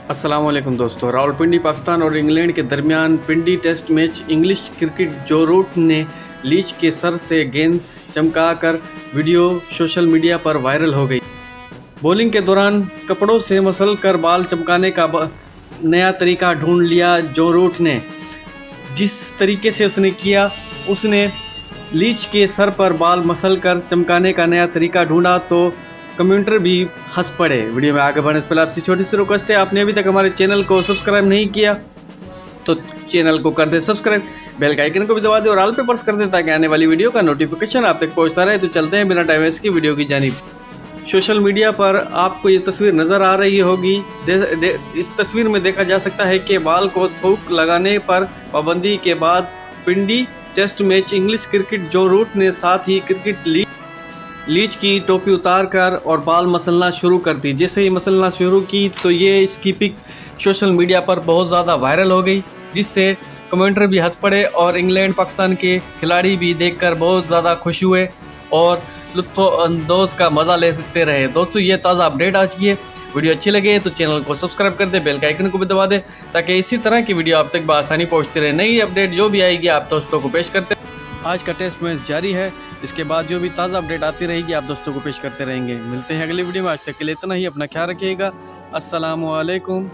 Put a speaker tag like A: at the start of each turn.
A: अस्सलाम वालेकुम दोस्तों। रावलपिंडी पाकिस्तान और इंग्लैंड के दरमियान पिंडी टेस्ट मैच इंग्लिश क्रिकेट जो रूट ने लीच के सर से गेंद चमकाकर वीडियो सोशल मीडिया पर वायरल हो गई। बॉलिंग के दौरान कपड़ों से मसल कर बाल चमकाने का नया तरीका ढूंढ लिया जो रूट ने। जिस तरीके से उसने किया, उसने लीच के सर पर बाल मसल कर चमकाने का नया तरीका ढूंढा तो कमेंटर भी हंस पड़े। वीडियो में आगे बढ़ने से पहले आपसे छोटी सी रिक्वेस्ट है, आपने अभी तक हमारे चैनल को सब्सक्राइब नहीं किया तो चैनल को कर दे सब्सक्राइब, बेल का आइकन को भी दबा दे और ऑल पे प्रेस कर दे ताकि आने वाली वीडियो का नोटिफिकेशन आप तक पहुंचता रहे। तो चलते हैं बिना टाइम वेस्ट की वीडियो की जानिब। सोशल मीडिया पर आपको ये तस्वीर नज़र आ रही होगी। इस तस्वीर में देखा जा सकता है कि बाल को थूक लगाने पर पाबंदी के बाद पिंडी टेस्ट मैच इंग्लिश क्रिकेट जो रूट ने साथ ही क्रिकेट लीच की टोपी उतार कर और बाल मसलना शुरू कर दी। जैसे ही मसलना शुरू की तो ये इसकी पिक सोशल मीडिया पर बहुत ज़्यादा वायरल हो गई, जिससे कमेंटर भी हंस पड़े और इंग्लैंड पाकिस्तान के खिलाड़ी भी देखकर बहुत ज़्यादा खुश हुए और लुत्फ़अंदोज़ का मज़ा लेते रहे। दोस्तों, ये ताज़ा अपडेट आज की है। वीडियो अच्छी लगे तो चैनल को सब्सक्राइब कर दे, बेल का आइकन को भी दबा दे ताकि इसी तरह की वीडियो आप तक बआसानी पहुँचती रहे। नई अपडेट जो भी आएगी आप दोस्तों को पेश करते। आज का टेस्ट मैच जारी है, इसके बाद जो भी ताज़ा अपडेट आती रहेगी आप दोस्तों को पेश करते रहेंगे। मिलते हैं अगली वीडियो में, आज तक के लिए इतना ही। अपना ख्याल रखिएगा। अस्सलामु अलैकुम।